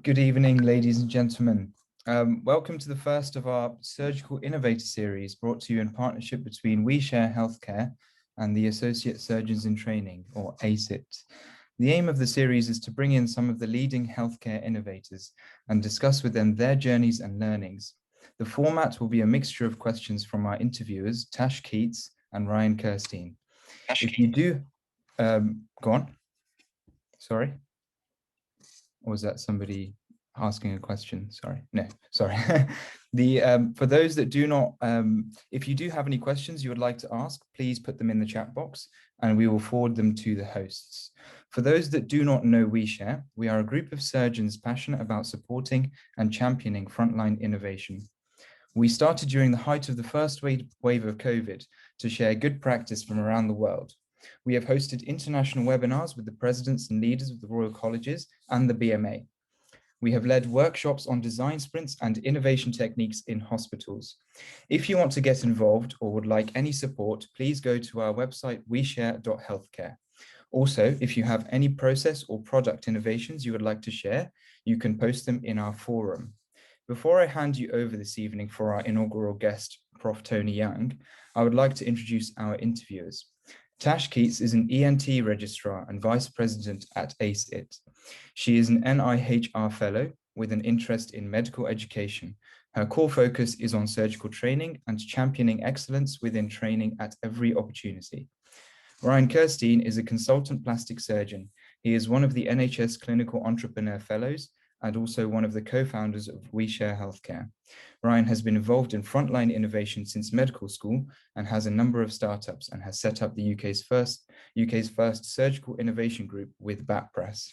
Good evening, ladies and gentlemen. Welcome to the first of our Surgical Innovator series brought to you in partnership between WeShare.Healthcare and the Associate Surgeons in Training, or ASiT. The aim of the series is to bring in some of the leading healthcare innovators and discuss with them their journeys and learnings. The format will be a mixture of questions from our interviewers, Tash Keats and Ryan Kirstein. If you do, go on. Sorry. Or was that somebody asking a question? Sorry, no, sorry. For those that do not, if you do have any questions you would like to ask, please put them in the chat box and we will forward them to the hosts. For those that do not know WeShare, we are a group of surgeons passionate about supporting and championing frontline innovation. We started during the height of the first wave of COVID to share good practice from around the world. We have hosted international webinars with the presidents and leaders of the Royal Colleges and the BMA. We have led workshops on design sprints and innovation techniques in hospitals. If you want to get involved or would like any support, please go to our website, WeShare.Healthcare. Also, if you have any process or product innovations you would like to share, you can post them in our forum. Before I hand you over this evening for our inaugural guest, Prof. Tony Young, I would like to introduce our interviewers. Tash Keats is an ENT registrar and vice president at ASiT. She is an NIHR fellow with an interest in medical education. Her core focus is on surgical training and championing excellence within training at every opportunity. Ryan Kirstein is a consultant plastic surgeon. He is one of the NHS Clinical Entrepreneur Fellows and also one of the co-founders of WeShare.Healthcare. Ryan has been involved in frontline innovation since medical school and has a number of startups and has set up the UK's first surgical innovation group with BAT Press.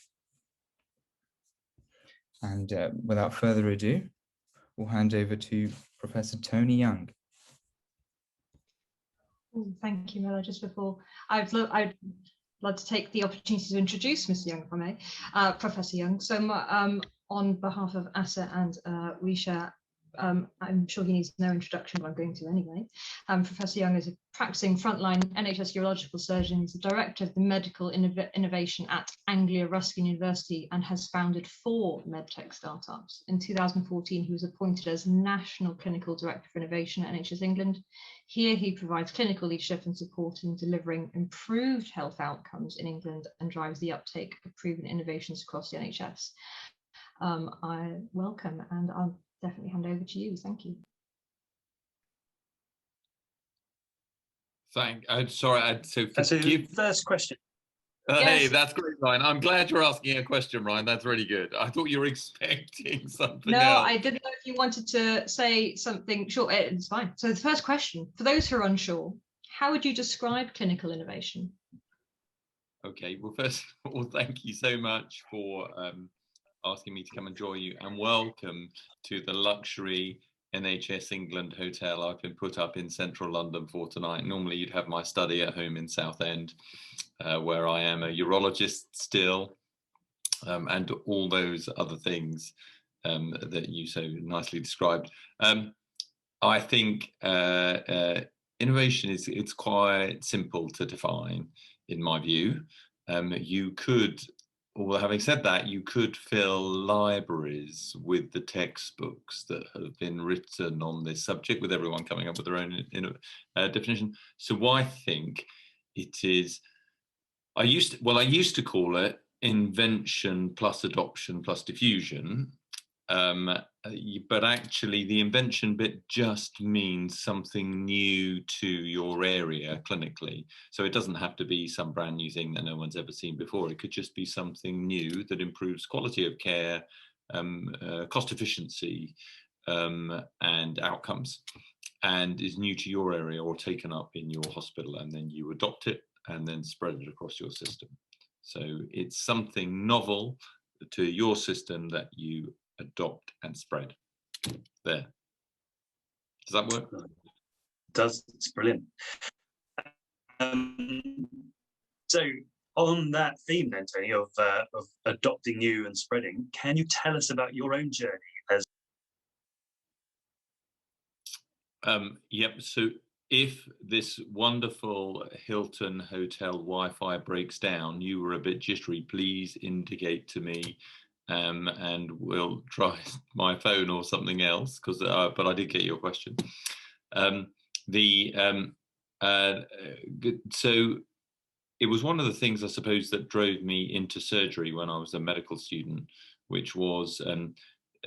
And without further ado, we'll hand over to Professor Tony Young. Thank you, Miller. Just before, I'd like to take the opportunity to introduce Mr. Young, if I may, Professor Young. So on behalf of ASiT and WeShare, I'm sure he needs no introduction, but I'm going to anyway. Professor Young is a practicing frontline NHS urological surgeon. He's the director of the medical innovation at Anglia Ruskin University and has founded 4 medtech startups. In 2014, he was appointed as National Clinical Director for Innovation at NHS England. Here, he provides clinical leadership and support in delivering improved health outcomes in England and drives the uptake of proven innovations across the NHS. I welcome, and I'll definitely hand over to you. Thank you. First question. Yes. Hey, that's great, Ryan. I'm glad you're asking a question, Ryan. That's really good. I thought you were expecting something No, else. I didn't know if you wanted to say something short. It's fine. So the first question, for those who are unsure, how would you describe clinical innovation? Okay, well, first of all, thank you so much for asking me to come and join you, and welcome to the luxury NHS England hotel I've been put up in central London for tonight. Normally you'd have my study at home in Southend, where I am a urologist still, and all those other things that you so nicely described. I think innovation it's quite simple to define, in my view. You could, well, having said that, you could fill libraries with the textbooks that have been written on this subject, with everyone coming up with their own definition. So I think it is, I used to call it invention plus adoption plus diffusion. But actually the invention bit just means something new to your area clinically. So it doesn't have to be some brand new thing that no one's ever seen before. It could just be something new that improves quality of care, cost efficiency, and outcomes, and is new to your area or taken up in your hospital, and then you adopt it and then spread it across your system. So it's something novel to your system that you adopt and spread. There. Does that work? It does. It's brilliant. So on that theme then, Tony, of adopting new and spreading, can you tell us about your own journey as? Yep. So if this wonderful Hilton hotel Wi-Fi breaks down, you were a bit jittery, please indicate to me and will try my phone or something else, because but I did get your question. So it was one of the things, I suppose, that drove me into surgery when I was a medical student, which was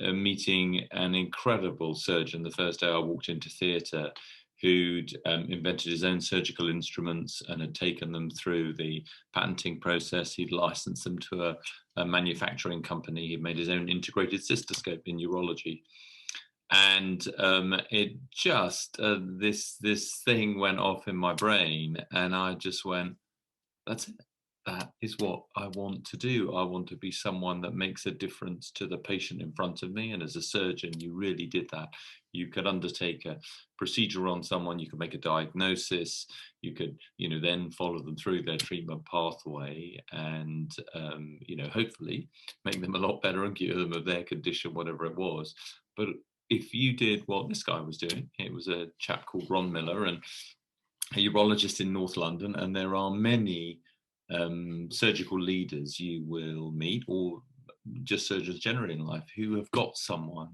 meeting an incredible surgeon the first day I walked into theatre, who'd invented his own surgical instruments and had taken them through the patenting process. He'd licensed them to a manufacturing company. He'd made his own integrated cystoscope in urology. And it just, this thing went off in my brain, and I just went, that's it. That is what I want to do. I want to be someone that makes a difference to the patient in front of me. And as a surgeon, you really did that. You could undertake a procedure on someone, you could make a diagnosis, you could, then follow them through their treatment pathway and, hopefully make them a lot better and cure them of their condition, whatever it was. But if you did what this guy was doing, it was a chap called Ron Miller, and a urologist in North London, and there are many surgical leaders you will meet, or just surgeons generally in life, who have got someone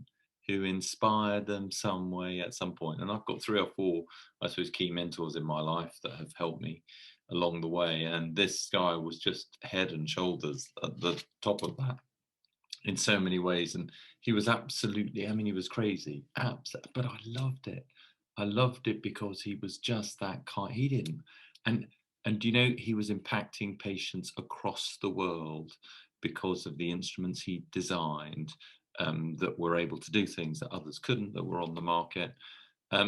who inspired them some way at some point. And I've got 3 or 4, I suppose, key mentors in my life that have helped me along the way. And this guy was just head and shoulders at the top of that in so many ways. And he was absolutely, he was crazy, but I loved it. I loved it because he was just that kind. He didn't, and he was impacting patients across the world because of the instruments he designed that were able to do things that others couldn't, that were on the market.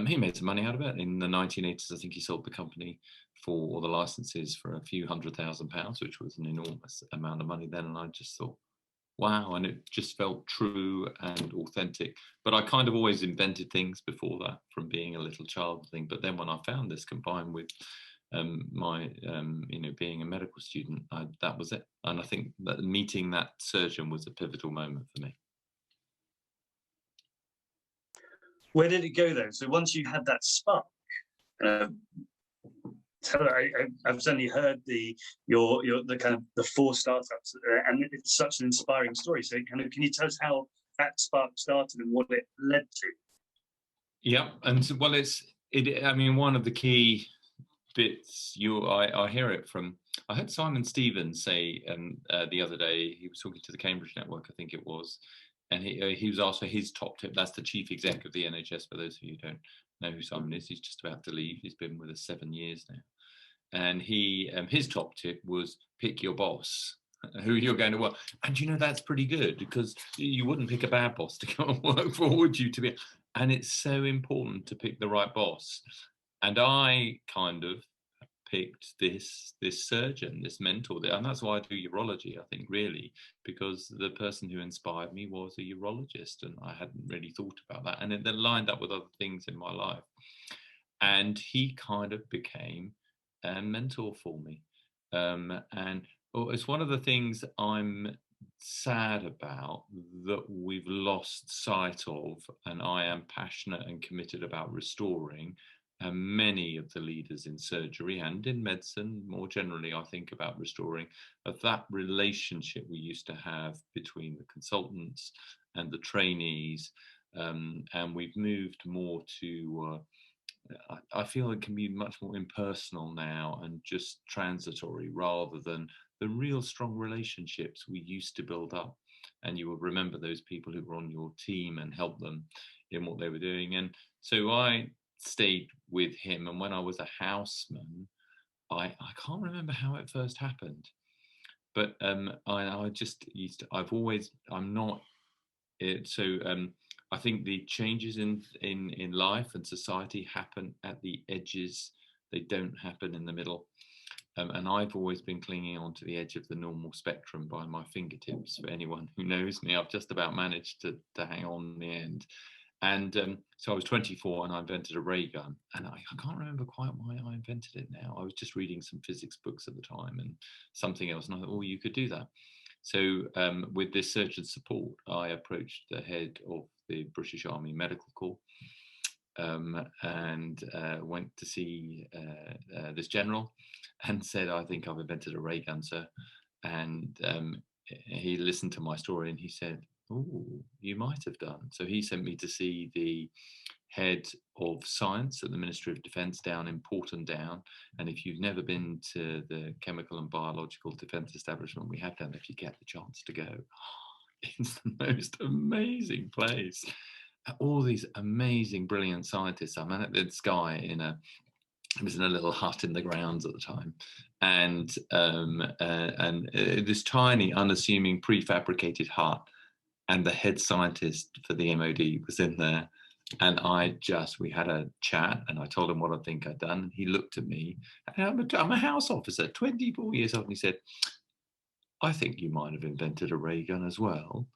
He made some money out of it. In the 1980s, I think he sold the company for, or the licenses for, a few £100,000, which was an enormous amount of money then. And I just thought, wow, and it just felt true and authentic. But I kind of always invented things before that, from being a little child thing. But then when I found this combined with my being a medical student, that was it. And I think that meeting that surgeon was a pivotal moment for me. Where did it go though? So once you had that spark, I've certainly heard the kind of the 4 startups, and it's such an inspiring story. So can you tell us how that spark started and what it led to? Yeah, and so, well, one of the key bits I hear it from. I heard Simon Stevens say the other day, he was talking to the Cambridge Network, I think it was, and he was asked for his top tip. That's the chief exec of the NHS. For those of you who don't know who Simon is, he's just about to leave. He's been with us 7 years now. And his top tip was pick your boss, who you're going to work. And that's pretty good, because you wouldn't pick a bad boss to go and work for, would you? And it's so important to pick the right boss. And I kind of picked this surgeon, this mentor, and that's why I do urology, I think, really, because the person who inspired me was a urologist, and I hadn't really thought about that. And it then lined up with other things in my life. And he kind of became a mentor for me. And it's one of the things I'm sad about, that we've lost sight of, and I am passionate and committed about restoring. And many of the leaders in surgery and in medicine more generally, I think, about restoring, of that relationship we used to have between the consultants and the trainees. And we've moved more to I feel it can be much more impersonal now and just transitory, rather than the real strong relationships we used to build up. And you will remember those people who were on your team and helped them in what they were doing. And so I stayed with him. And when I was a houseman, I can't remember how it first happened, but I just used to, I'm not it. So I think the changes in life and society happen at the edges. They don't happen in the middle. And I've always been clinging on to the edge of the normal spectrum by my fingertips. For anyone who knows me, I've just about managed to hang on in the end. And so I was 24 and I invented a ray gun. And I can't remember quite why I invented it now. I was just reading some physics books at the time and something else. And I thought, oh, you could do that. So with this surgeon support, I approached the head of the British Army Medical Corps and went to see this general and said, I think I've invented a ray gun, sir. And he listened to my story and he said, "Oh, you might have done." So he sent me to see the head of science at the Ministry of Defence down in Porton Down. And if you've never been to the chemical and biological defence establishment we have down there, if you get the chance to go, it's the most amazing place. All these amazing, brilliant scientists. I mean, at this guy it was in a little hut in the grounds at the time, and this tiny, unassuming, prefabricated hut, and the head scientist for the MOD was in there. And we had a chat, and I told him what I think I'd done. And he looked at me, and I'm a house officer, 24 years old, and he said, "I think you might have invented a ray gun as well."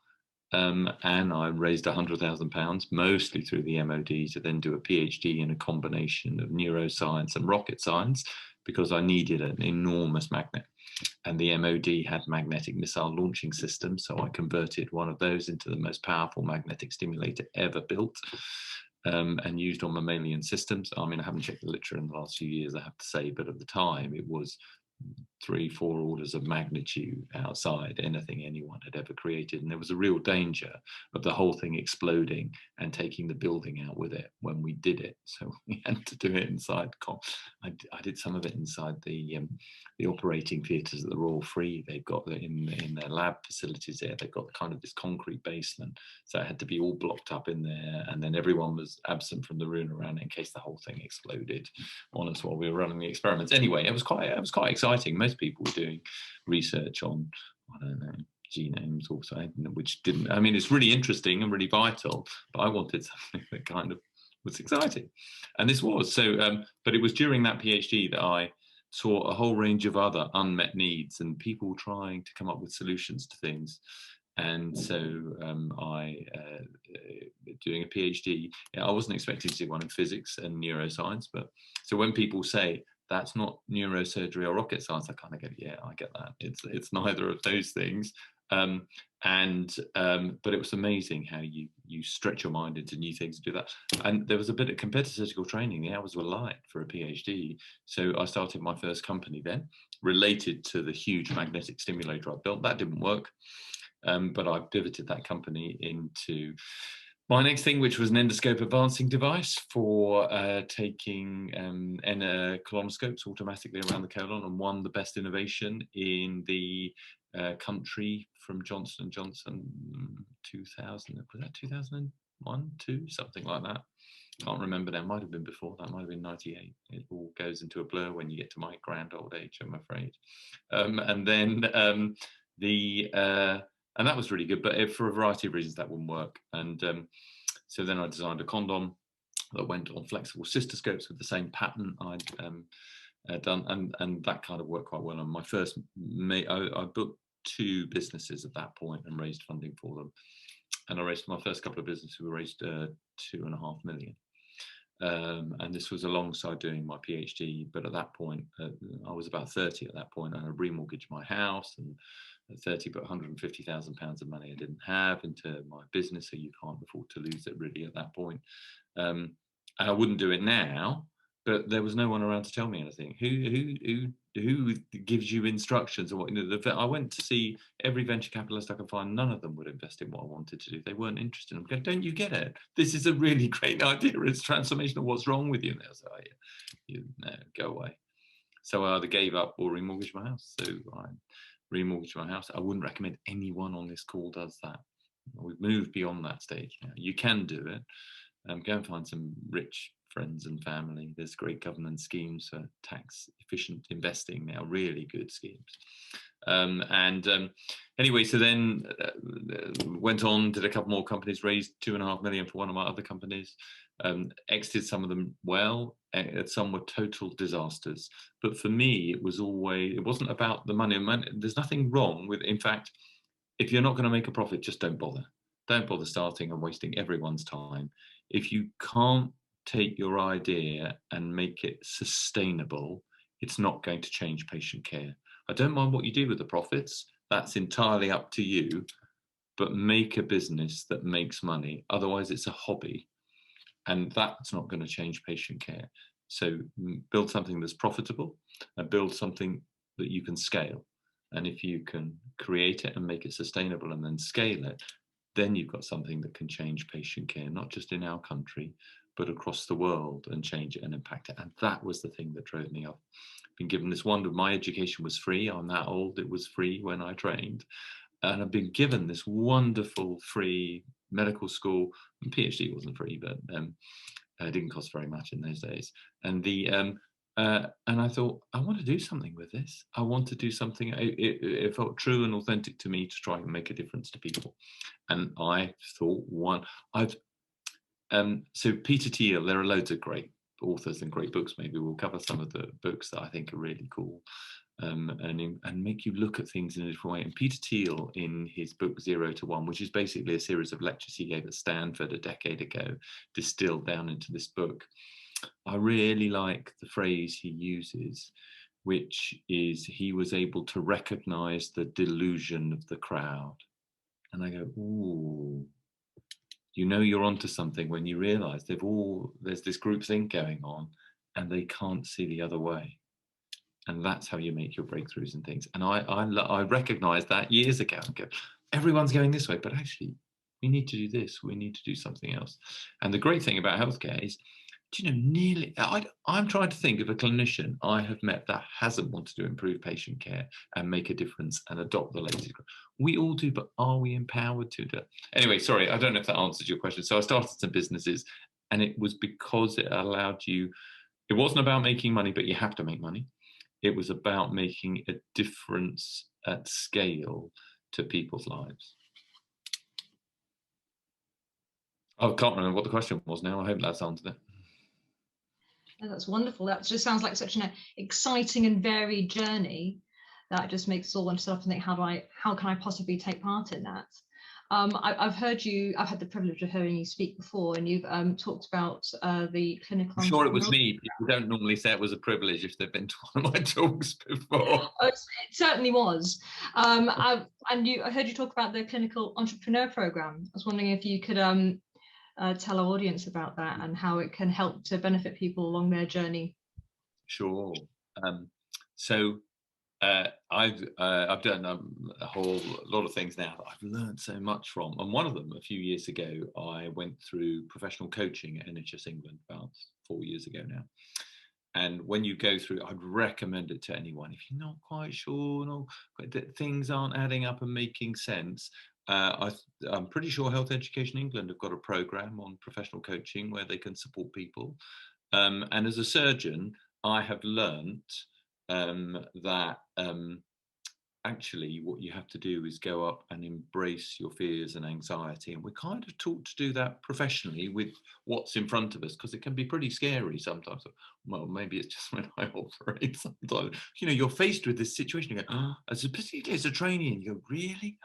And I raised £100,000, mostly through the MOD, to then do a PhD in a combination of neuroscience and rocket science, because I needed an enormous magnet. And the MOD had magnetic missile launching systems, so I converted one of those into the most powerful magnetic stimulator ever built, and used on mammalian systems. I mean, I haven't checked the literature in the last few years, I have to say, but at the time it was 3-4 orders of magnitude outside anything anyone had ever created. And there was a real danger of the whole thing exploding and taking the building out with it when we did it. So we had to do it inside. I did some of it inside the operating theatres at the Royal Free. They've got in their lab facilities there, they've got kind of this concrete basement. So it had to be all blocked up in there. And then everyone was absent from the room around it in case the whole thing exploded on us while we were running the experiments. Anyway, it was quite exciting. Most people were doing research on, I don't know, genomes or something, which didn't, I mean, it's really interesting and really vital, but I wanted something that kind of was exciting. And this was. So, but it was during that PhD that I saw a whole range of other unmet needs and people trying to come up with solutions to things. And so doing a PhD, I wasn't expecting to do one in physics and neuroscience, but so when people say, "That's not neurosurgery or rocket science," I kind of go, "Yeah, I get that. It's neither of those things." But it was amazing how you stretch your mind into new things to do that. And there was a bit of compared to surgical training, the hours were light for a PhD. So I started my first company then, related to the huge magnetic stimulator I built. That didn't work, but I pivoted that company into my next thing, which was an endoscope advancing device for taking colonoscopes automatically around the colon, and won the best innovation in the country from Johnson & Johnson 2000. Was that 2001, 2, something like that? Can't remember now. Might have been before that. Might have been 98. It all goes into a blur when you get to my grand old age, I'm afraid. And then and that was really good, but for a variety of reasons that wouldn't work. And so then I designed a condom that went on flexible cystoscopes with the same pattern I'd done, and that kind of worked quite well. And my first, I booked 2 businesses at that point and raised funding for them. And I raised my first couple of businesses, we raised 2.5 million. And this was alongside doing my PhD, but at that point, I was about 30 at that point, and I remortgaged my house, and 30, but £150,000 of money I didn't have into my business, so you can't afford to lose it really at that point. And I wouldn't do it now, but there was no one around to tell me anything. Who gives you instructions? Or what? I went to see every venture capitalist I could find. None of them would invest in what I wanted to do. They weren't interested. I'm going, "Don't you get it? This is a really great idea. It's transformational. What's wrong with you?" And they'll say, "No, go away." So I either gave up or remortgaged my house. So I remortgaged my house. I wouldn't recommend anyone on this call does that. We've moved beyond that stage now. You can do it. Go and find some rich friends and family. There's great government schemes for tax efficient investing now, really good schemes. Anyway, so then went on, did a couple more companies, raised 2.5 million for one of my other companies, exited some of them well, some were total disasters. But for me, it wasn't about the money. There's nothing wrong with, in fact, if you're not going to make a profit, just don't bother. Don't bother starting and wasting everyone's time. If you can't take your idea and make it sustainable, it's not going to change patient care. I don't mind what you do with the profits. That's entirely up to you, but make a business that makes money. Otherwise, it's a hobby, and that's not going to change patient care. So build something that's profitable and build something that you can scale. And if you can create it and make it sustainable and then scale it, then you've got something that can change patient care, not just in our country, but across the world, and change it and impact it. And that was the thing that drove me up. Been given this wonder. My education was free. I'm that old. It was free when I trained. And I've been given this wonderful free medical school. And PhD wasn't free, but it didn't cost very much in those days. And and I thought, I want to do something with this. I want to do something. It felt true and authentic to me to try and make a difference to people. And I thought, so Peter Thiel, there are loads of great authors and great books. Maybe we'll cover some of the books that I think are really cool, and make you look at things in a different way. And Peter Thiel, in his book 0 to 1, which is basically a series of lectures he gave at Stanford a decade ago, distilled down into this book. I really like the phrase he uses, which is he was able to recognize the delusion of the crowd. And I go, ooh, you know you're onto something when you realize there's this group think going on and they can't see the other way. And that's how you make your breakthroughs and things. And I recognized that years ago and go, everyone's going this way, but actually we need to do this. We need to do something else. And the great thing about healthcare is, do you know, I'm trying to think of a clinician I have met that hasn't wanted to improve patient care and make a difference and adopt the latest. We all do, but are we empowered to do it? Anyway, sorry, I don't know if that answers your question. So I started some businesses, and it was because it allowed you, it wasn't about making money, but you have to make money. It was about making a difference at scale to people's lives. I can't remember what the question was now. I hope that's answered it. Oh, that's wonderful. That just sounds like such an exciting and varied journey that just makes us all want to stop and think, how can I possibly take part in that? I've had the privilege of hearing you speak before, and you've talked about the clinical. I'm sure it was me. People don't normally say it was a privilege if they've been to one of my talks before. Oh, it certainly was. I heard you talk about the clinical entrepreneur program. I was wondering if you could tell our audience about that and how it can help to benefit people along their journey. Sure. I've done a whole lot of things now that I've learned so much from. And one of them, a few years ago, I went through professional coaching at NHS England about 4 years ago now. And when you go through, I'd recommend it to anyone. If you're not quite sure, that things aren't adding up and making sense, I'm pretty sure Health Education England have got a program on professional coaching where they can support people. And as a surgeon, I have learnt that actually what you have to do is go up and embrace your fears and anxiety. And we're kind of taught to do that professionally with what's in front of us, because it can be pretty scary sometimes. Well, maybe it's just when I operate sometimes. You know, you're faced with this situation, you go, particularly as a trainee, and you go, really?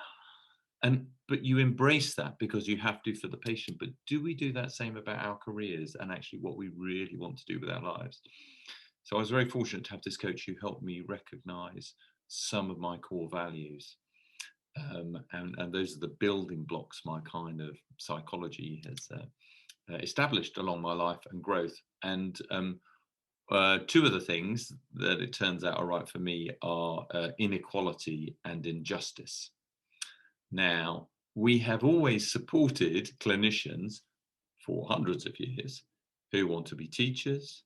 But you embrace that because you have to for the patient. But do we do that same about our careers and actually what we really want to do with our lives? So I was very fortunate to have this coach who helped me recognize some of my core values. And those are the building blocks my kind of psychology has established along my life and growth. And two of the things that it turns out are right for me are inequality and injustice. Now, we have always supported clinicians for hundreds of years who want to be teachers,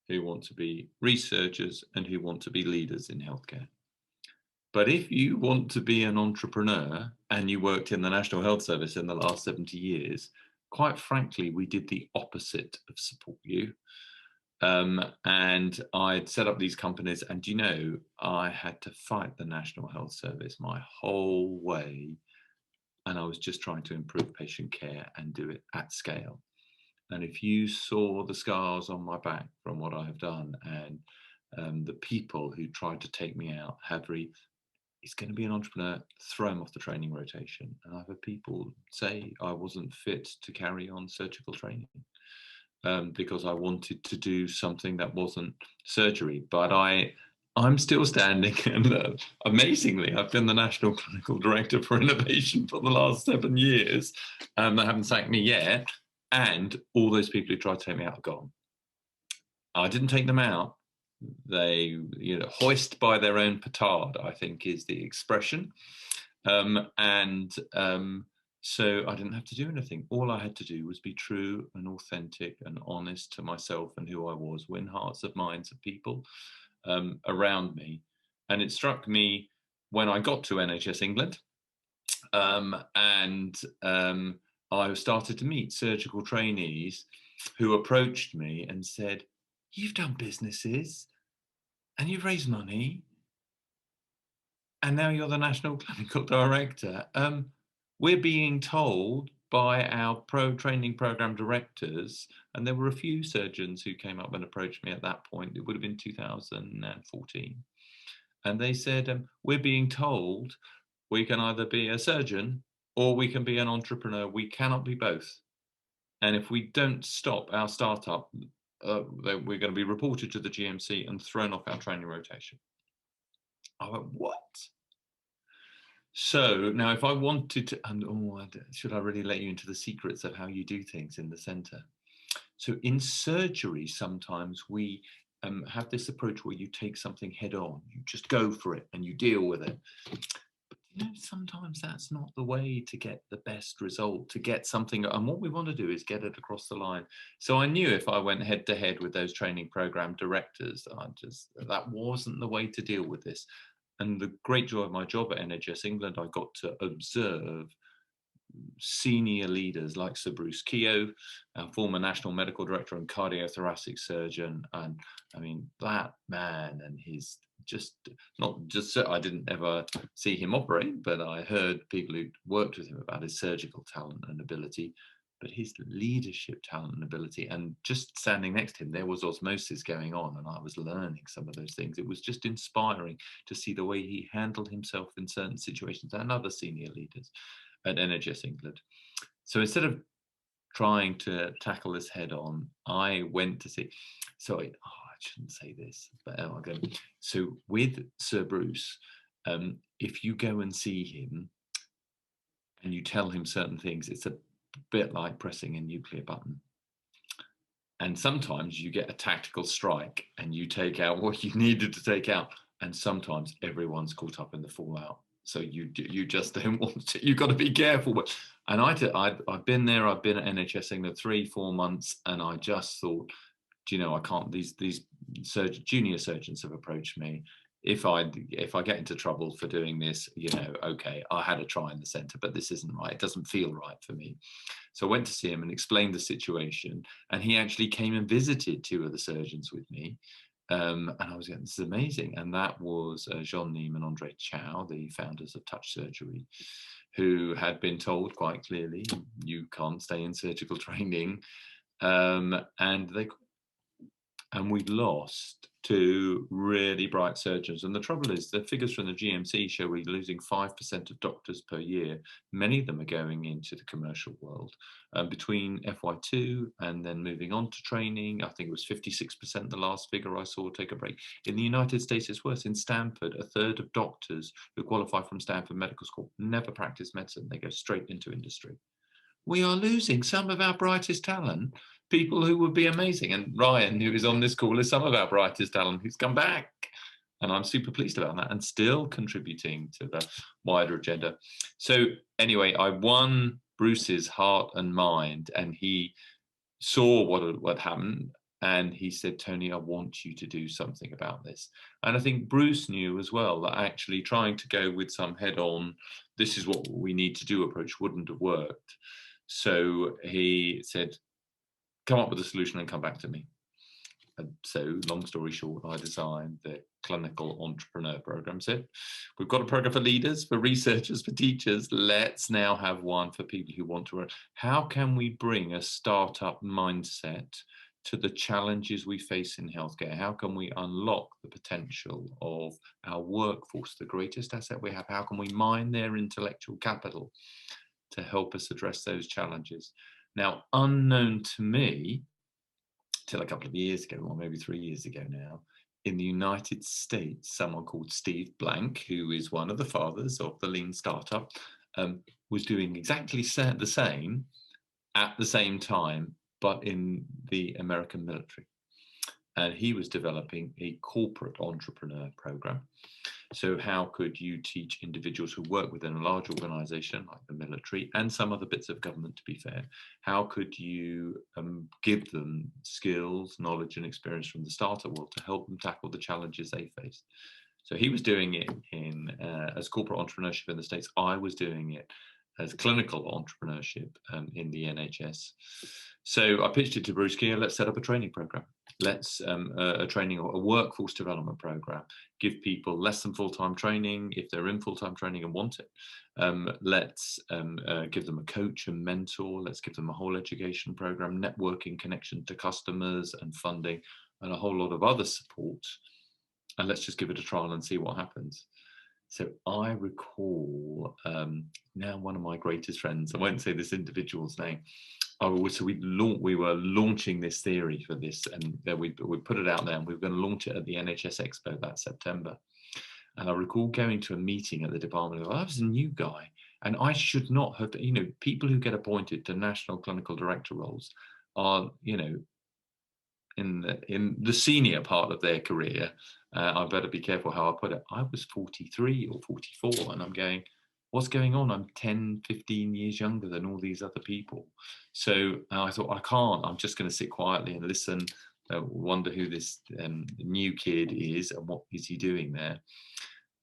who want to be researchers, and who want to be leaders in healthcare. But if you want to be an entrepreneur and you worked in the National Health Service in the last 70 years, quite frankly, we did the opposite of support you. And I'd set up these companies, and you know, I had to fight the National Health Service my whole way. And I was just trying to improve patient care and do it at scale. And if you saw the scars on my back from what I have done, and the people who tried to take me out, he's going to be an entrepreneur, throw him off the training rotation. And I've had people say I wasn't fit to carry on surgical training because I wanted to do something that wasn't surgery. But I'm still standing, and amazingly, I've been the National Clinical Director for Innovation for the last 7 years. They haven't sacked me yet. And all those people who tried to take me out are gone. I didn't take them out. they, hoist by their own petard, I think is the expression. So I didn't have to do anything. All I had to do was be true and authentic and honest to myself and who I was, win hearts and minds of people around me. And it struck me when I got to NHS England, I started to meet surgical trainees who approached me and said, "You've done businesses and you've raised money, and now you're the National Clinical Director. We're being told by our training program directors," and there were a few surgeons who came up and approached me at that point. It would have been 2014. And they said, "We're being told we can either be a surgeon or we can be an entrepreneur. We cannot be both. And if we don't stop our startup, we're going to be reported to the GMC and thrown off our training rotation." I went, "What?" So now if I wanted to, should I really let you into the secrets of how you do things in the centre? So in surgery, sometimes we have this approach where you take something head on, you just go for it and you deal with it. But sometimes that's not the way to get the best result, to get something. And what we want to do is get it across the line. So I knew if I went head to head with those training program directors, that wasn't the way to deal with this. And the great joy of my job at NHS England, I got to observe senior leaders like Sir Bruce Keogh, our former National Medical Director and cardiothoracic surgeon. And I mean, that man and his I didn't ever see him operate, but I heard people who worked with him about his surgical talent and ability, but his leadership talent and ability. And just standing next to him, there was osmosis going on, and I was learning some of those things. It was just inspiring to see the way he handled himself in certain situations, and other senior leaders at NHS England. So instead of trying to tackle this head on, I went to see, I shouldn't say this, but I'll go. So with Sir Bruce, if you go and see him and you tell him certain things, it's a bit like pressing a nuclear button. And sometimes you get a tactical strike and you take out what you needed to take out. And sometimes everyone's caught up in the fallout. So you just don't want to, you've got to be careful. And I've been there, I've been at NHS England 3-4 months, and I just thought, I can't, these junior surgeons have approached me. If I get into trouble for doing this, okay, I had a try in the centre, but this isn't right. It doesn't feel right for me. So I went to see him and explained the situation, and he actually came and visited 2 of the surgeons with me. And I was going, this is amazing. And that was Jean Neem and Andre Chow, the founders of Touch Surgery, who had been told quite clearly, you can't stay in surgical training. And we lost 2 really bright surgeons. And the trouble is, the figures from the GMC show we're losing 5% of doctors per year. Many of them are going into the commercial world. Between FY2 and then moving on to training, I think it was 56% the last figure I saw take a break. In the United States, it's worse. In Stanford, 1/3 of doctors who qualify from Stanford Medical School never practice medicine. They go straight into industry. We are losing some of our brightest talent, people who would be amazing. And Ryan, who is on this call, is some of our brightest talent who's come back. And I'm super pleased about that, and still contributing to the wider agenda. So anyway, I won Bruce's heart and mind, and he saw what happened. And he said, "Tony, I want you to do something about this." And I think Bruce knew as well that actually trying to go with some head-on, this is what we need to do approach wouldn't have worked. So he said, "Come up with a solution and come back to me." And so long story short, I designed the clinical entrepreneur program. So we've got a program for leaders, for researchers, for teachers. Let's now have one for people who want to work. How can we bring a startup mindset to the challenges we face in healthcare? How can we unlock the potential of our workforce, the greatest asset we have? How can we mine their intellectual capital to help us address those challenges? Now, unknown to me, till a couple of years ago, or maybe 3 years ago now, in the United States, someone called Steve Blank, who is one of the fathers of the lean startup, was doing exactly the same at the same time, but in the American military. and he was developing a corporate entrepreneur program. So how could you teach individuals who work within a large organization like the military and some other bits of government, to be fair, how could you give them skills, knowledge and experience from the startup world to help them tackle the challenges they faced? So he was doing it in as corporate entrepreneurship in the States. I was doing it as clinical entrepreneurship in the NHS. So I pitched it to Bruce Keir, let's set up a training program. Let's a training or a workforce development program, give people less than full-time training if they're in full-time training and want it. Let's give them a coach and mentor. Let's give them a whole education program, networking, connection to customers and funding, and a whole lot of other support. And let's just give it a trial and see what happens. So I recall now one of my greatest friends, I won't say this individual's name, so we were launching this theory for this, and we put it out there, and we were going to launch it at the NHS Expo that September. And I recall going to a meeting at the department. I was a new guy, and I should not have, people who get appointed to national clinical director roles are, in the senior part of their career. I better be careful how I put it. I was 43 or 44, and I'm going, what's going on? I'm 10, 15 years younger than all these other people. So I thought, I'm just going to sit quietly and listen, wonder who this new kid is and what is he doing there.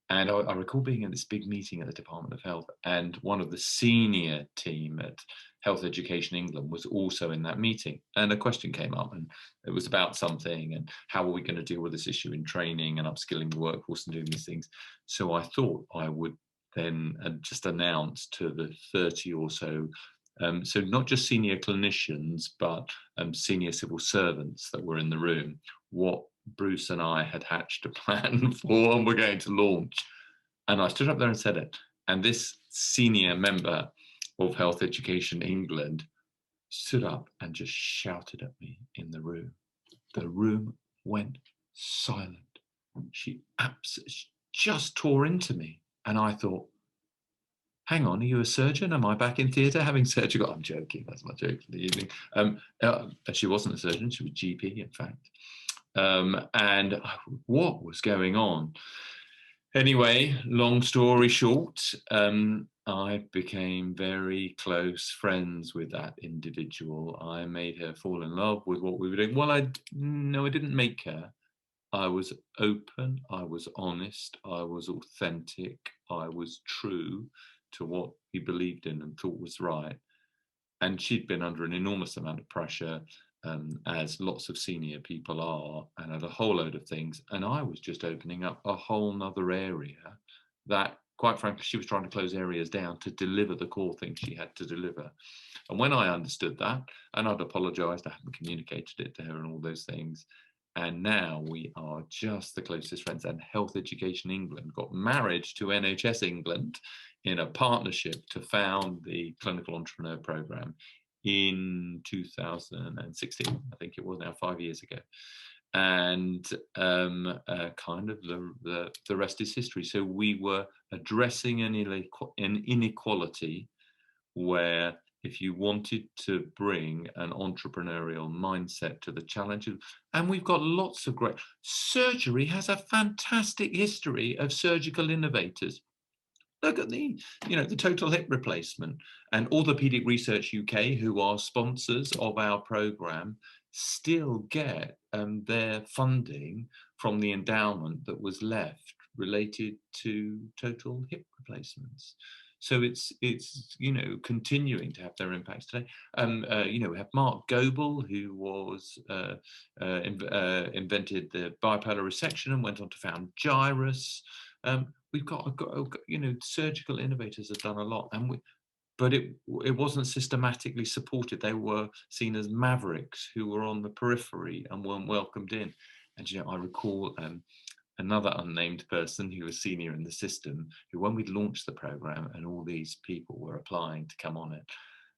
And I recall being in this big meeting at the Department of Health, and one of the senior team at Health Education England was also in that meeting. And a question came up, and it was about something, and how are we going to deal with this issue in training and upskilling the workforce and doing these things. So I thought I would then just announce to the 30 or so, so not just senior clinicians, but senior civil servants that were in the room, what Bruce and I had hatched a plan for and we're going to launch. And I stood up there and said it. And this senior member of Health Education England stood up and just shouted at me in the room. The room went silent. She just tore into me. And I thought, hang on, are you a surgeon? Am I back in theatre having surgical? I'm joking, that's my joke for the evening. She wasn't a surgeon, she was GP, in fact. And what was going on? Anyway, long story short, I became very close friends with that individual. I made her fall in love with what we were doing. Well, I didn't make her. I was open, I was honest, I was authentic, I was true to what we believed in and thought was right. And she'd been under an enormous amount of pressure, as lots of senior people are, and had a whole load of things. And I was just opening up a whole nother area that, quite frankly, she was trying to close areas down to deliver the core things she had to deliver. And when I understood that, and I'd apologized, I hadn't communicated it to her and all those things. And now we are just the closest friends. And Health Education England got married to NHS England in a partnership to found the Clinical Entrepreneur Programme in 2016, I think it was now 5 years ago. And kind of the rest is history. So we were addressing an inequality where if you wanted to bring an entrepreneurial mindset to the challenges, and we've got lots of great, surgery has a fantastic history of surgical innovators. Look at the total hip replacement, and Orthopaedic Research UK, who are sponsors of our program, still get their funding from the endowment that was left related to total hip replacements. So it's continuing to have their impacts today. We have Mark Goebel, who was invented the bipolar resection and went on to found Gyrus. We've got surgical innovators have done a lot, but it wasn't systematically supported. They were seen as mavericks who were on the periphery and weren't welcomed in. And I recall another unnamed person who was senior in the system, who, when we launched the program and all these people were applying to come on it,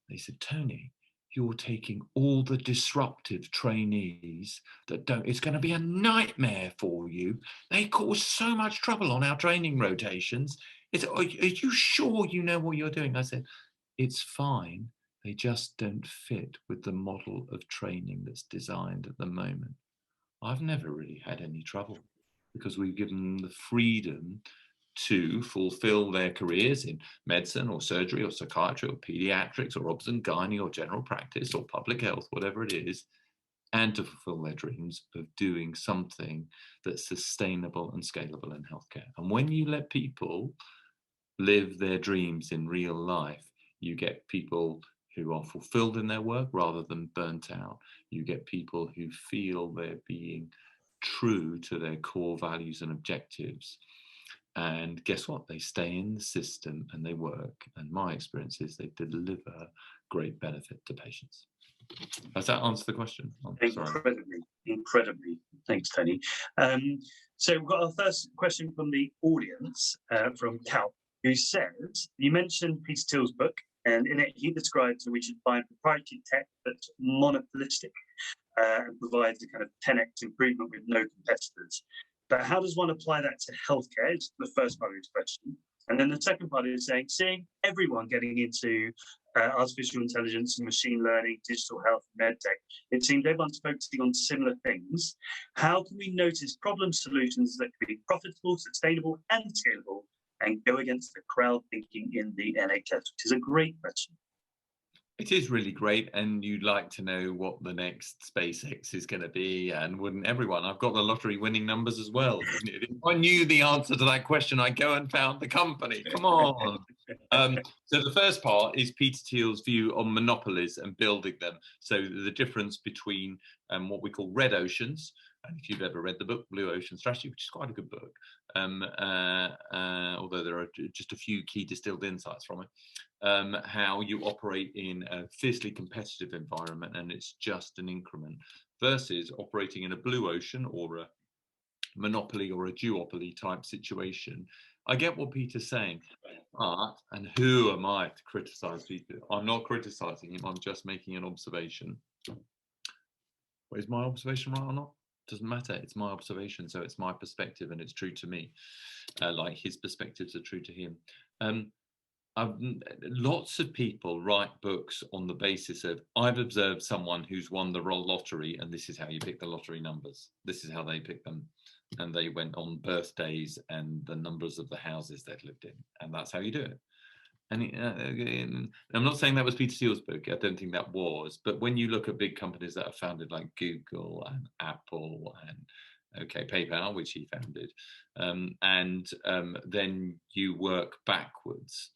they said, Tony, you're taking all the disruptive trainees that don't, it's going to be a nightmare for you. They cause so much trouble on our training rotations. Are you sure you know what you're doing? I said, it's fine. They just don't fit with the model of training that's designed at the moment. I've never really had any trouble because we've given them the freedom to fulfill their careers in medicine or surgery or psychiatry or pediatrics or obs and gynae or general practice or public health, whatever it is, and to fulfill their dreams of doing something that's sustainable and scalable in healthcare. And when you let people live their dreams in real life, you get people who are fulfilled in their work rather than burnt out. You get people who feel they're being true to their core values and objectives. And guess what? They stay in the system and they work. And my experience is they deliver great benefit to patients. Does that answer the question? Incredibly. Thanks, Tony. So we've got our first question from the audience, from Cal, who says, you mentioned Peter Thiel's book, and in it he describes that we should find proprietary tech that's monopolistic and provides a kind of 10x improvement with no competitors. But how does one apply that to healthcare? Is the first part of his question. And then the second part is saying, seeing everyone getting into artificial intelligence and machine learning, digital health, medtech, it seems everyone's focusing on similar things. How can we notice problem solutions that can be profitable, sustainable, and scalable, and go against the crowd thinking in the NHS? Which is a great question. It is really great, and you'd like to know what the next SpaceX is going to be, and wouldn't everyone? I've got the lottery winning numbers as well. If I knew the answer to that question, I'd go and found the company. Come on. So the first part is Peter Thiel's view on monopolies and building them. So the difference between what we call red oceans, and if you've ever read the book Blue Ocean Strategy, which is quite a good book, although there are just a few key distilled insights from it, how you operate in a fiercely competitive environment and it's just an increment, versus operating in a blue ocean or a monopoly or a duopoly type situation. I get what Peter's saying, and who am I to criticize Peter? I'm not criticizing him, I'm just making an observation. Well, is my observation right or not? Doesn't matter, it's my observation, so it's my perspective and it's true to me, like his perspectives are true to him. Lots of people write books on the basis of, I've observed someone who's won the lottery and this is how you pick the lottery numbers. This is how they pick them. And they went on birthdays and the numbers of the houses they'd lived in. And that's how you do it. And I'm not saying that was Peter Thiel's book. I don't think that was. But when you look at big companies that are founded like Google and Apple and PayPal, which he founded, then you work backwards.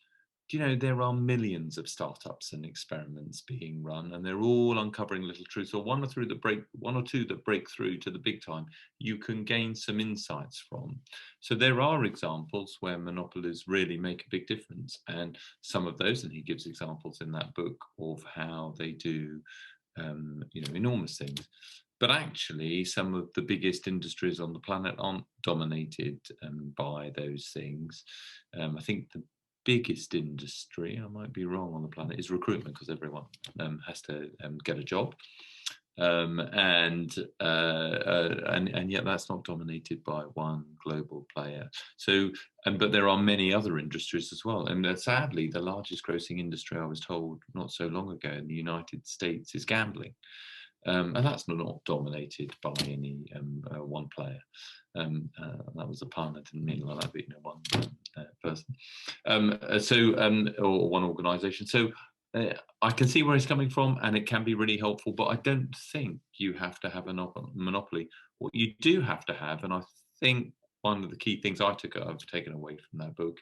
You know, there are millions of startups and experiments being run, and they're all uncovering little truths, or one or two that break through to the big time, you can gain some insights from. So there are examples where monopolies really make a big difference, and some of those, and he gives examples in that book of how they do, enormous things. But actually, some of the biggest industries on the planet aren't dominated by those things. I think the biggest industry, I might be wrong, on the planet is recruitment, because everyone has to get a job, and yet that's not dominated by one global player. So, but there are many other industries as well, and sadly, the largest grossing industry, I was told not so long ago, in the United States is gambling. And that's not dominated by any one player. That was a pun. I didn't mean like that, but one person. Or one organisation. So I can see where he's coming from, and it can be really helpful. But I don't think you have to have a monopoly. What you do have to have, and I think one of the key things I've taken away from that book,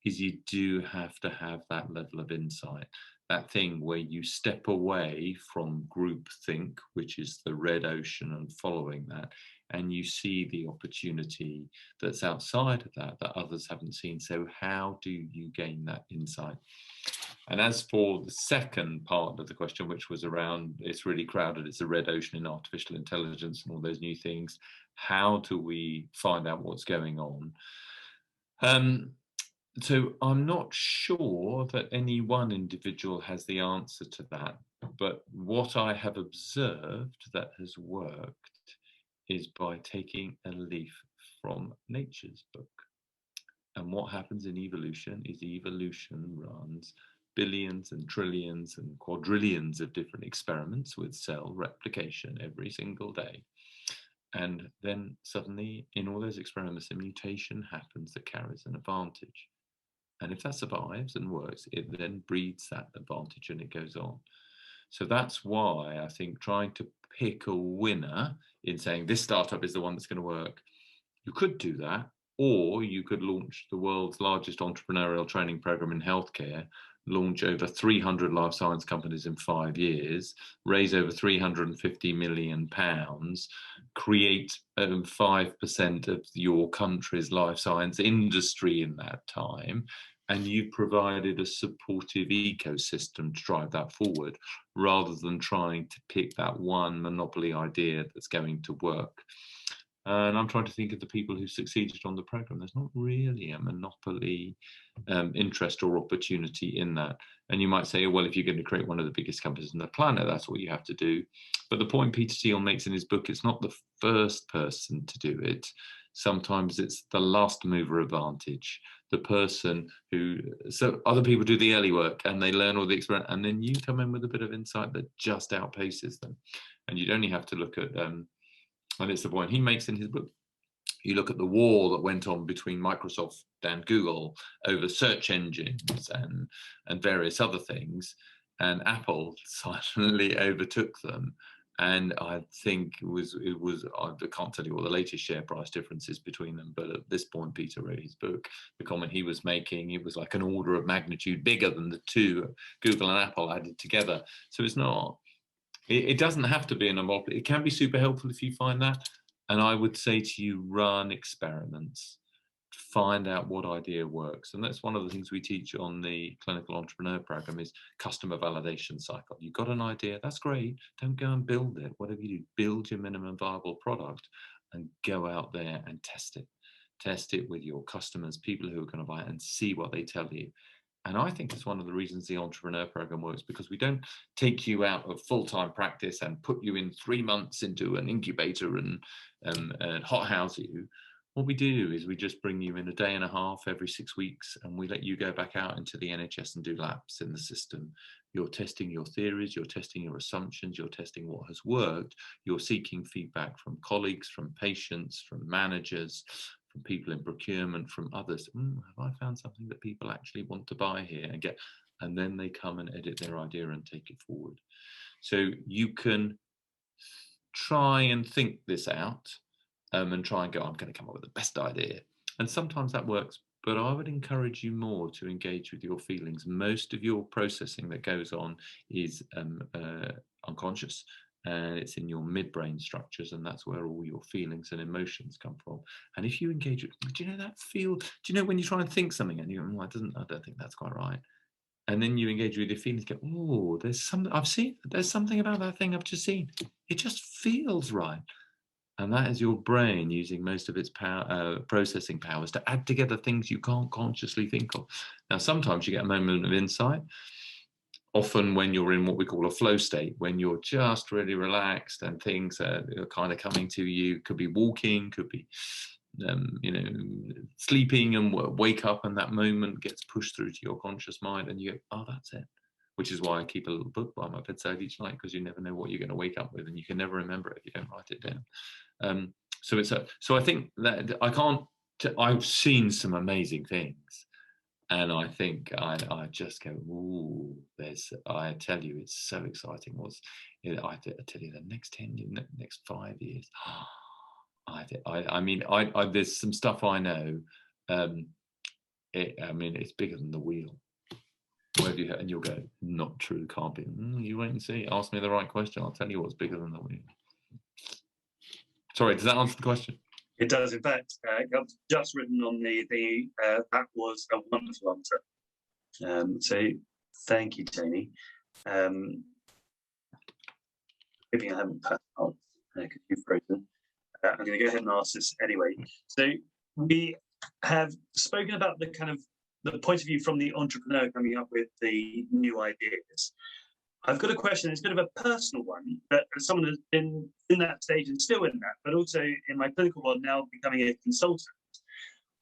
is you do have to have that level of insight. That thing where you step away from groupthink, which is the red ocean, and following that, and you see the opportunity that's outside of that others haven't seen. So how do you gain that insight? And as for the second part of the question, which was around, it's really crowded, it's a red ocean in artificial intelligence and all those new things, how do we find out what's going on? So I'm not sure that any one individual has the answer to that, but what I have observed that has worked is by taking a leaf from nature's book. And what happens in evolution is evolution runs billions and trillions and quadrillions of different experiments with cell replication every single day. And then suddenly, in all those experiments, a mutation happens that carries an advantage. And if that survives and works, it then breeds that advantage and it goes on. So that's why I think trying to pick a winner in saying this startup is the one that's going to work, you could do that, or you could launch the world's largest entrepreneurial training program in healthcare, launch over 300 life science companies in 5 years, raise over £350 million, create 5% of your country's life science industry in that time, and you provided a supportive ecosystem to drive that forward, rather than trying to pick that one monopoly idea that's going to work. And I'm trying to think of the people who succeeded on the program. There's not really a monopoly interest or opportunity in that. And you might say, oh, well, if you're going to create one of the biggest companies on the planet, that's what you have to do. But the point Peter Thiel makes in his book, it's not the first person to do it. Sometimes it's the last mover advantage, the person who, so other people do the early work and they learn all the experience, and then you come in with a bit of insight that just outpaces them. And you'd only have to look at, and it's the point he makes in his book, you look at the war that went on between Microsoft and Google over search engines and various other things, and Apple silently overtook them. And I think it was I can't tell you what the latest share price difference is between them, but at this point, Peter wrote his book, the comment he was making, it was like an order of magnitude bigger than the two, Google and Apple, added together. So it's not, it doesn't have to be a monopoly. It can be super helpful if you find that. And I would say to you, run experiments, find out what idea works. And that's one of the things we teach on the clinical entrepreneur program is customer validation cycle. You've got an idea, that's great. Don't go and build it. Whatever you do, build your minimum viable product and go out there and test it. Test it with your customers, people who are going to buy it, and see what they tell you. And I think it's one of the reasons the entrepreneur program works, because we don't take you out of full-time practice and put you in 3 months into an incubator and hothouse you. What we do is we just bring you in a day and a half every 6 weeks, and we let you go back out into the NHS and do laps in the system. You're testing your theories, you're testing your assumptions, you're testing what has worked, you're seeking feedback from colleagues, from patients, from managers, from people in procurement, from others. Have I found something that people actually want to buy here and get? And then they come and edit their idea and take it forward. So you can try and think this out and try and go, I'm going to come up with the best idea. And sometimes that works, but I would encourage you more to engage with your feelings. Most of your processing that goes on is unconscious. And it's in your midbrain structures, and that's where all your feelings and emotions come from. And if you engage with, do you know that feel? Do you know when you try and think something and you, I don't think that's quite right, and then you engage with your feelings, go, oh, there's something about that thing I've just seen. It just feels right, and that is your brain using most of its power, processing powers to add together things you can't consciously think of. Now, sometimes you get a moment of insight. Often when you're in what we call a flow state, when you're just really relaxed and things are kind of coming to you, could be walking, could be, sleeping, and wake up, and that moment gets pushed through to your conscious mind, and you go, oh, that's it. Which is why I keep a little book by my bedside each night, because you never know what you're going to wake up with, and you can never remember it if you don't write it down. So I think that I've seen some amazing things. And I think I just go, ooh, I tell you, it's so exciting. I tell you, the next 10 years, next 5 years, there's some stuff I know. It's bigger than the wheel. And you'll go, not true, can't be. You wait and see. Ask me the right question. I'll tell you what's bigger than the wheel. Sorry, does that answer the question? It does. In fact, I've just written on that was a wonderful answer. So thank you, Tony. Maybe I haven't passed on because you've frozen. I'm going to go ahead and ask this anyway. So we have spoken about the kind of the point of view from the entrepreneur coming up with the new ideas. I've got a question. It's a bit of a personal one, but as someone who's been in that stage and still in that, but also in my clinical world now becoming a consultant,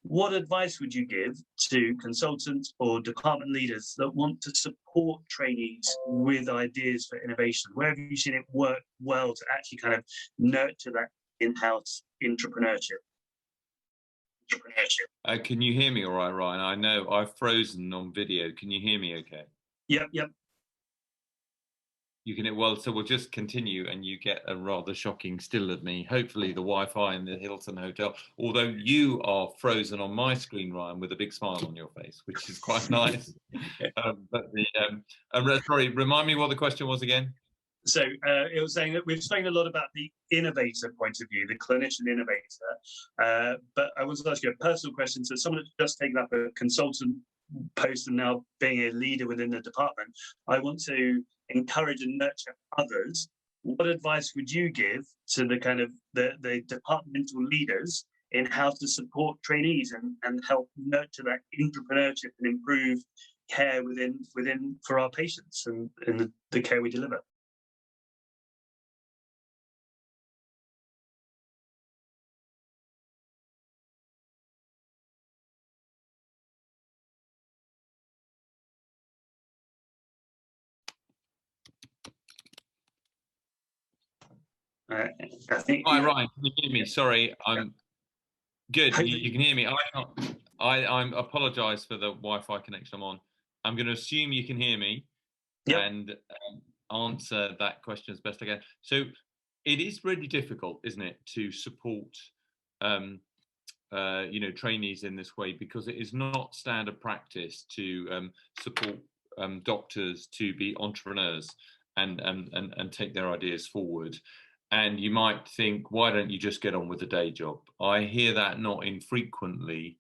what advice would you give to consultants or department leaders that want to support trainees with ideas for innovation? Where have you seen it work well to actually kind of nurture that in-house entrepreneurship. Can you hear me all right, Ryan? I know I've frozen on video. Can you hear me okay? Yep. You can, well, so we'll just continue and you get a rather shocking still of me. Hopefully the Wi-Fi in the Hilton Hotel, although you are frozen on my screen, Ryan, with a big smile on your face, which is quite nice. Sorry, remind me what the question was again. So it was saying that we've spoken a lot about the innovator point of view, the clinician innovator, but I wanted to ask you a personal question. So someone that's just taken up a consultant post and now being a leader within the department, I want to encourage and nurture others. What advice would you give to the kind of the departmental leaders in how to support trainees and help nurture that entrepreneurship and improve care within for our patients and the care we deliver? I think. Hi, Ryan, can you hear me? Sorry, I'm good. You can hear me. I apologise for the Wi-Fi connection I'm on. I'm going to assume you can hear me and answer that question as best I can. So it is really difficult, isn't it, to support trainees in this way, because it is not standard practice to support doctors to be entrepreneurs and take their ideas forward. And you might think, why don't you just get on with the day job? I hear that not infrequently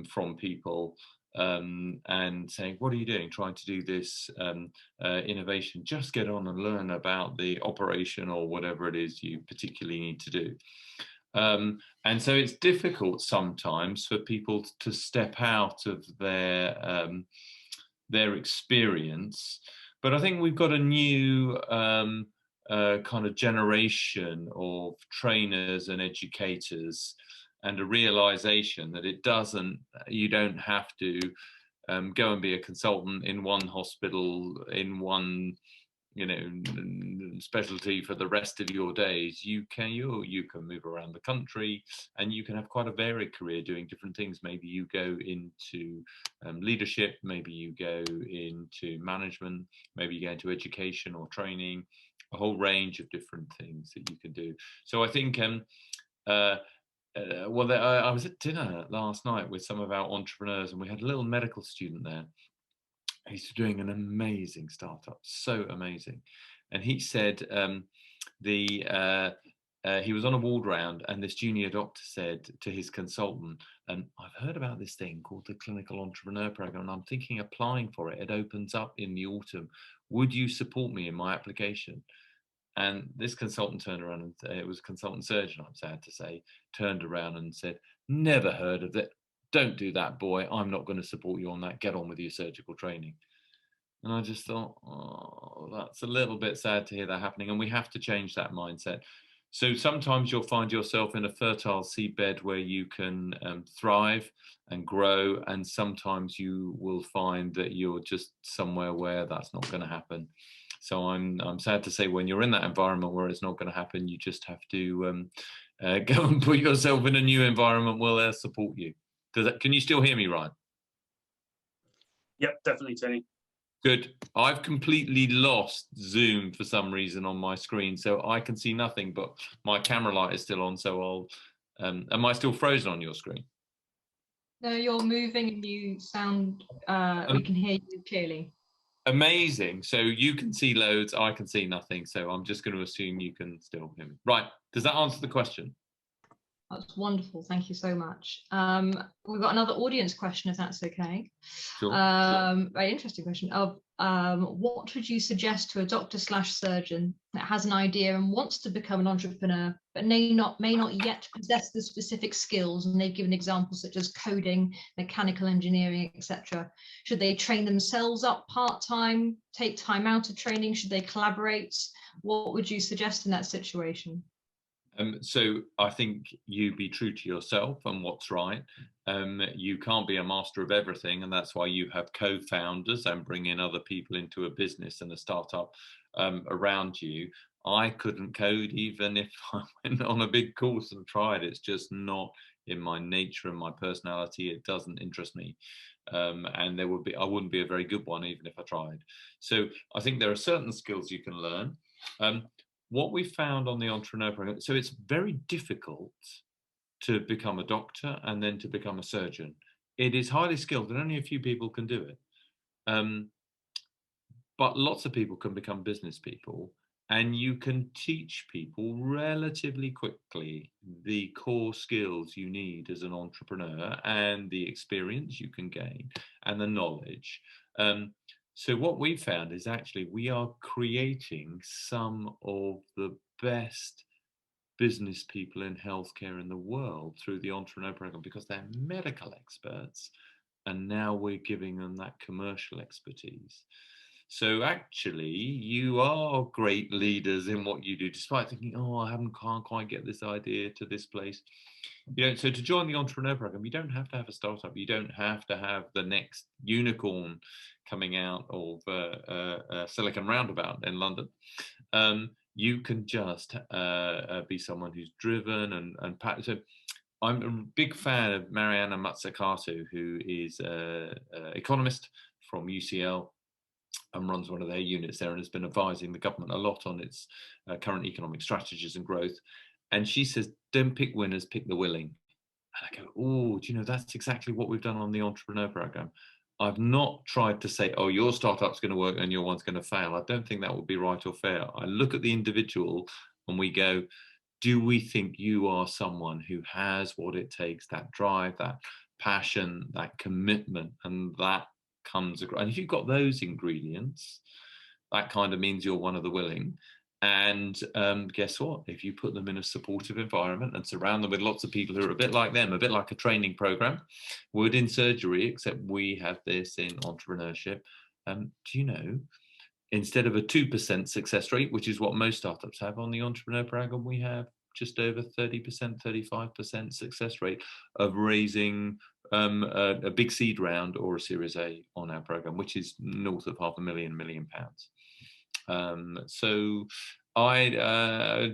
from people and saying, what are you doing? Trying to do this innovation. Just get on and learn about the operation or whatever it is you particularly need to do. And so it's difficult sometimes for people to step out of their experience. But I think we've got a new kind of generation of trainers and educators, and a realization that you don't have to go and be a consultant in one hospital, in one specialty for the rest of your days. You can move around the country, and you can have quite a varied career doing different things. Maybe you go into leadership, maybe you go into management, maybe you go into education or training, a whole range of different things that you can do. So I think I was at dinner last night with some of our entrepreneurs, and we had a little medical student there. He's doing an amazing startup, so amazing. And he said he was on a ward round, and this junior doctor said to his consultant, I've heard about this thing called the Clinical Entrepreneur Program, and I'm thinking applying for it. It opens up in the autumn. Would you support me in my application? And this consultant turned around, and it was a consultant surgeon, I'm sad to say, turned around and said, never heard of it. Don't do that, boy. I'm not going to support you on that. Get on with your surgical training. And I just thought, oh, that's a little bit sad to hear that happening. And we have to change that mindset. So sometimes you'll find yourself in a fertile seedbed where you can thrive and grow. And sometimes you will find that you're just somewhere where that's not going to happen. So I'm sad to say, when you're in that environment where it's not going to happen, you just have to go and put yourself in a new environment where they'll support you. Can you still hear me, Ryan? Yep, definitely, Tony. Good. I've completely lost Zoom for some reason on my screen, so I can see nothing, but my camera light is still on. So am I still frozen on your screen? No, you're moving and you sound, we can hear you clearly. Amazing. So you can see loads, I can see nothing. So I'm just going to assume you can still hear me. Right. Does that answer the question? That's wonderful. Thank you so much. We've got another audience question, if that's okay. Sure. Very interesting question. What would you suggest to a doctor/surgeon that has an idea and wants to become an entrepreneur, but may not yet possess the specific skills? And they've given examples such as coding, mechanical engineering, etc. Should they train themselves up part-time, take time out of training? Should they collaborate? What would you suggest in that situation? So I think you be true to yourself and what's right. You can't be a master of everything, and that's why you have co-founders and bring in other people into a business and a startup around you. I couldn't code even if I went on a big course and tried. It's just not in my nature and my personality. It doesn't interest me. And I wouldn't be a very good one even if I tried. So I think there are certain skills you can learn. What we found on the entrepreneur program, so it's very difficult to become a doctor and then to become a surgeon. It is highly skilled and only a few people can do it. But lots of people can become business people, and you can teach people relatively quickly the core skills you need as an entrepreneur and the experience you can gain and the knowledge. So what we found is actually we are creating some of the best business people in healthcare in the world through the entrepreneur program because they're medical experts, and now we're giving them that commercial expertise. So actually, you are great leaders in what you do, despite thinking, "Oh, I can't quite get this idea to this place." So to join the entrepreneur program, you don't have to have a startup. You don't have to have the next unicorn coming out of Silicon Roundabout in London. You can just be someone who's driven and so. I'm a big fan of Mariana Mazzucato, who is an economist from UCL and runs one of their units there and has been advising the government a lot on its current economic strategies and growth. And she says, don't pick winners, pick the willing. And I go, oh, do you know, that's exactly what we've done on the entrepreneur program. I've not tried to say, oh, your startup's going to work and your one's going to fail. I don't think that would be right or fair. I look at the individual and we go, do we think you are someone who has what it takes, that drive, that passion, that commitment, and that comes across? And if you've got those ingredients, that kind of means you're one of the willing. And guess what? If you put them in a supportive environment and surround them with lots of people who are a bit like them, a bit like a training program, would in surgery, except we have this in entrepreneurship. Do you know, instead of a 2% success rate, which is what most startups have on the entrepreneur program, we have just over 30%, 35% success rate of raising a big seed round or a Series A on our program, which is north of £500,000 million. So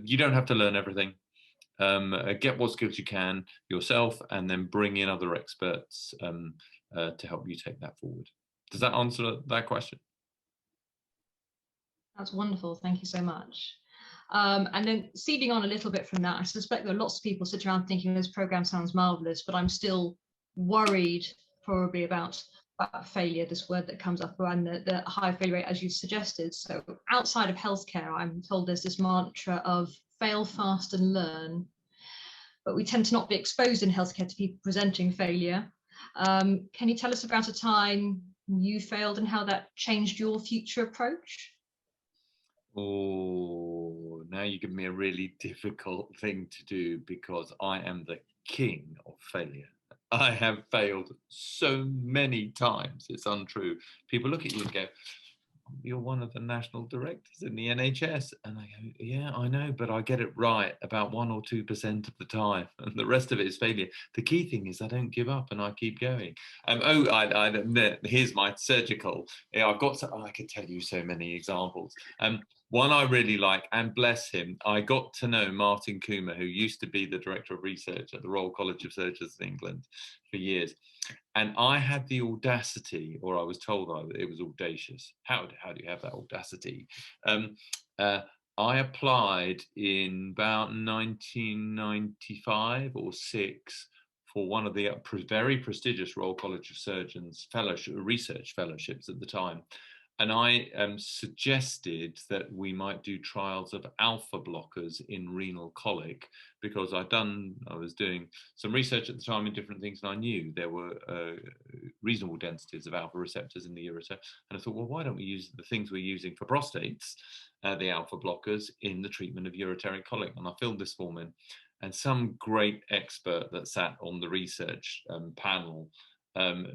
you don't have to learn everything. Get what skills you can yourself, and then bring in other experts to help you take that forward. Does that answer that question? That's wonderful. Thank you so much. And then seeding on a little bit from that, I suspect there are lots of people sitting around thinking this program sounds marvelous, but I'm still worried probably about failure, this word that comes up, and the high failure rate, as you suggested. So outside of healthcare, I'm told there's this mantra of fail fast and learn, but we tend to not be exposed in healthcare to people presenting failure. Can you tell us about a time you failed and how that changed your future approach? Oh, now you give me a really difficult thing to do because I am the king of failure. I have failed so many times. It's untrue. People look at you and go, you're one of the national directors in the NHS. And I go, yeah, I know, but I get it right about 1 or 2% of the time. And the rest of it is failure. The key thing is I don't give up and I keep going. Here's my surgical. I could tell you so many examples. One I really like, and bless him, I got to know Martin Coomer, who used to be the Director of Research at the Royal College of Surgeons in England for years. And I had the audacity, or I was told it was audacious. How do you have that audacity? I applied in about 1995 or 6 for one of the very prestigious Royal College of Surgeons research fellowships at the time. And I suggested that we might do trials of alpha blockers in renal colic, because I was doing some research at the time in different things, and I knew there were reasonable densities of alpha receptors in the ureter. And I thought, well, why don't we use the things we're using for prostates, the alpha blockers, in the treatment of ureteric colic? And I filled this form in, and some great expert that sat on the research panel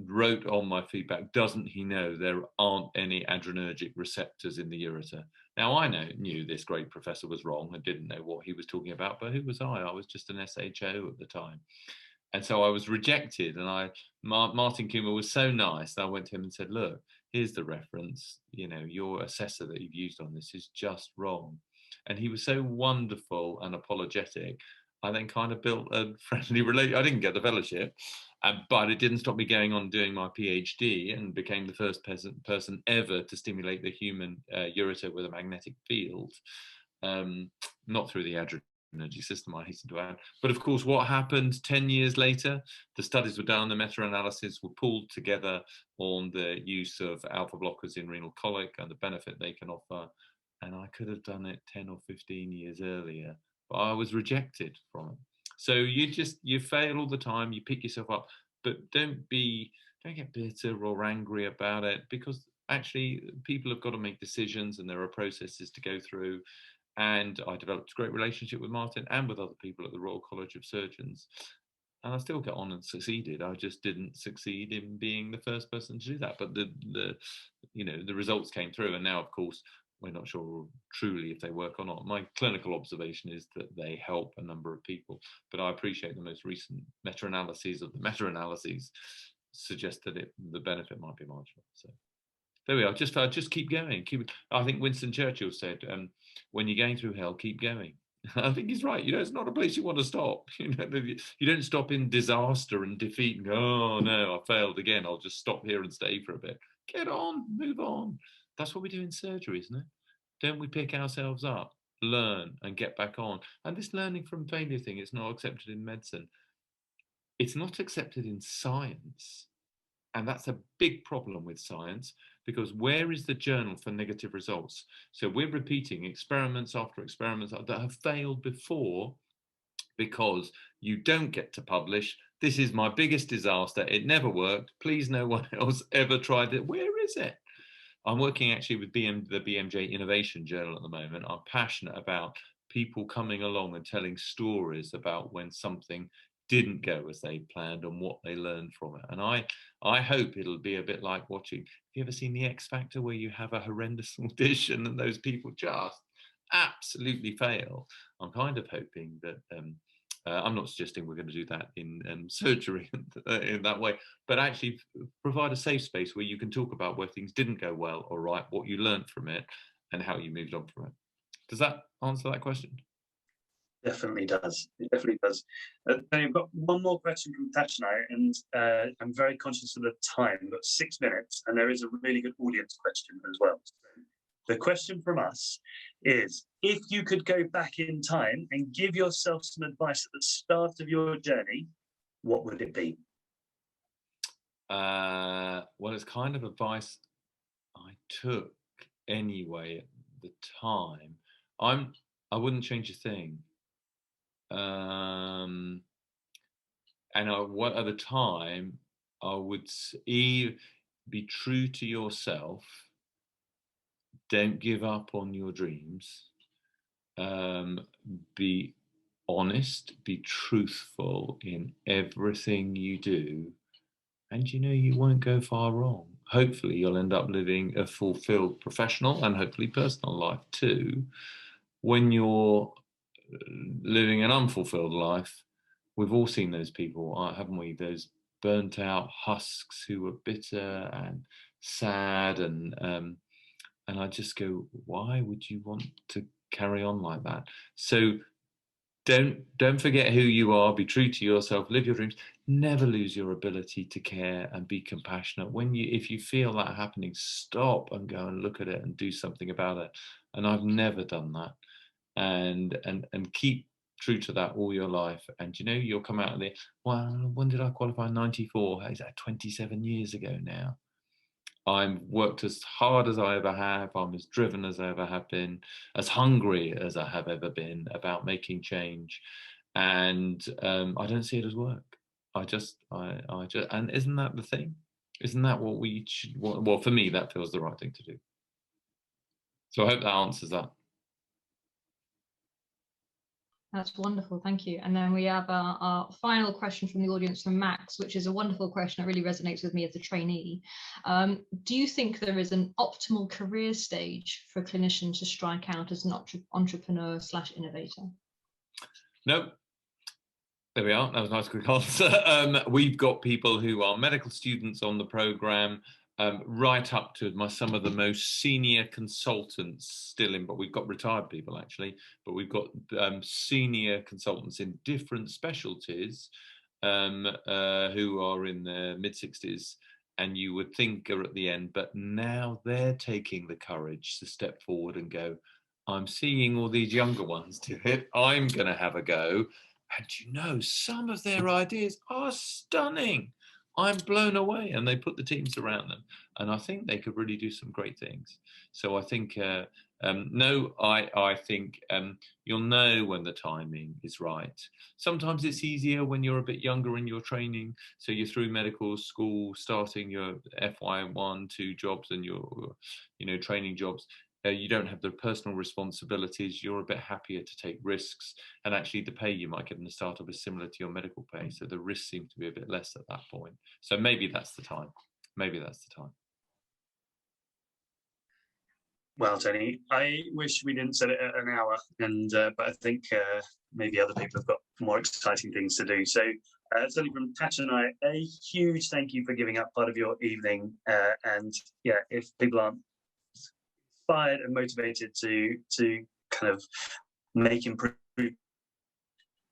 wrote on my feedback, doesn't he know there aren't any adrenergic receptors in the ureter? Now, I knew this great professor was wrong and didn't know what he was talking about, but who was I? I was just an SHO at the time. And so I was rejected, and Martin Coomer was so nice that I went to him and said, look, here's the reference, your assessor that you've used on this is just wrong. And he was so wonderful and apologetic. I then kind of built a friendly relationship. I didn't get the fellowship, but it didn't stop me going on doing my PhD, and became the first person ever to stimulate the human ureter with a magnetic field, not through the adrenergic system, I hasten to add. But of course, what happened 10 years later, the studies were done, the meta-analysis were pulled together on the use of alpha blockers in renal colic and the benefit they can offer. And I could have done it 10 or 15 years earlier, but I was rejected from it. So you fail all the time, you pick yourself up, but don't get bitter or angry about it, because actually people have got to make decisions and there are processes to go through. And I developed a great relationship with Martin and with other people at the Royal College of Surgeons. And I still got on and succeeded. I just didn't succeed in being the first person to do that. But the results came through. And now, of course, we're not sure truly if they work or not. My clinical observation is that they help a number of people. But I appreciate the most recent meta-analyses of the meta-analyses suggest that the benefit might be marginal. So there we are. Just keep going. I think Winston Churchill said, when you're going through hell, keep going. I think he's right. It's not a place you want to stop. You don't stop in disaster and defeat and go, oh no, I failed again. I'll just stop here and stay for a bit. Get on, move on. That's what we do in surgery, isn't it? Don't we pick ourselves up, learn and get back on? And this learning from failure thing is not accepted in medicine. It's not accepted in science. And that's a big problem with science, because where is the journal for negative results? So we're repeating experiments after experiments that have failed before because you don't get to publish. This is my biggest disaster. It never worked. Please, no one else ever tried it. Where is it? I'm working actually with the Bmj Innovation Journal at the moment. I'm passionate about people coming along and telling stories about when something didn't go as they planned and what they learned from it. And I hope it'll be a bit like watching, have you ever seen The X Factor, where you have a horrendous audition and those people just absolutely fail? I'm kind of hoping that, I'm not suggesting we're going to do that in surgery in that way, but actually provide a safe space where you can talk about where things didn't go well or right, what you learned from it and how you moved on from it. Does that answer that question? Definitely does. It definitely does. I've got one more question from Tachnai, and I'm very conscious of the time. We've got 6 minutes, and there is a really good audience question as well. So the question from us is, if you could go back in time and give yourself some advice at the start of your journey, what would it be? Well, it's kind of advice I took anyway at the time. I wouldn't change a thing. And at the time, I would be true to yourself. Don't give up on your dreams. Be honest, be truthful in everything you do. And you won't go far wrong. Hopefully, you'll end up living a fulfilled professional and hopefully personal life too. When you're living an unfulfilled life, we've all seen those people, haven't we? Those burnt out husks who are bitter and sad, and I just go, why would you want to carry on like that? So don't forget who you are. Be true to yourself. Live your dreams. Never lose your ability to care and be compassionate. If you feel that happening, stop and go and look at it and do something about it. And I've never done that. And keep true to that all your life. And you'll come out of it. Well, when did I qualify? 94. Is that 27 years ago now? I've worked as hard as I ever have. I'm as driven as I ever have been, as hungry as I have ever been about making change. And I don't see it as work. I just, and isn't that the thing? Isn't that what we should, well, for me, that feels the right thing to do. So I hope that answers that. That's wonderful, thank you. And then we have our final question from the audience from Max, which is a wonderful question that really resonates with me as a trainee. Do you think there is an optimal career stage for a clinician to strike out as an entrepreneur/innovator? No. There we are. That was a nice quick answer. We've got people who are medical students on the programme. right up to some of the most senior consultants still in, but we've got retired people actually, but we've got senior consultants in different specialties who are in their mid-60s, and you would think are at the end, but now they're taking the courage to step forward and go, I'm seeing all these younger ones do it, I'm going to have a go. And you know, some of their ideas are stunning. I'm blown away, and they put the teams around them, and I think they could really do some great things. So I think, I think you'll know when the timing is right. Sometimes it's easier when you're a bit younger in your training, so you're through medical school, starting your FY1, 2 jobs and your, training jobs. You don't have the personal responsibilities, you're a bit happier to take risks, and actually the pay you might get in the startup is similar to your medical pay, so the risks seem to be a bit less at that point. So maybe that's the time. Maybe that's the time. Well, Tony, I wish we didn't set it at an hour, and but I think maybe other people have got more exciting things to do. So certainly from Tash and I, a huge thank you for giving up part of your evening. And yeah, if people aren't inspired and motivated to kind of make improvement,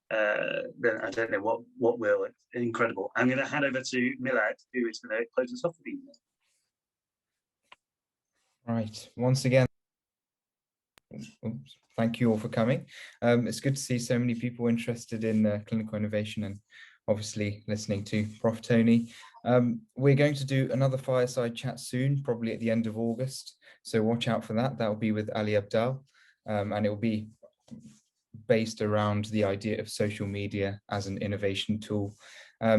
then I don't know what will. It's incredible. I'm going to hand over to Milad, who is going to close us off for the evening. Right. Once again, thank you all for coming. It's good to see so many people interested in clinical innovation and obviously listening to Prof. Tony. We're going to do another fireside chat soon, probably at the end of August. So watch out for that. That will be with Ali Abdal, and it will be based around the idea of social media as an innovation tool.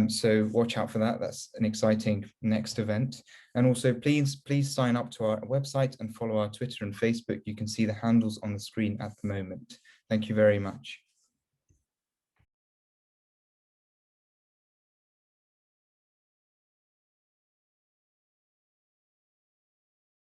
So watch out for that. That's an exciting next event. And also please sign up to our website and follow our Twitter and Facebook. You can see the handles on the screen at the moment. Thank you very much.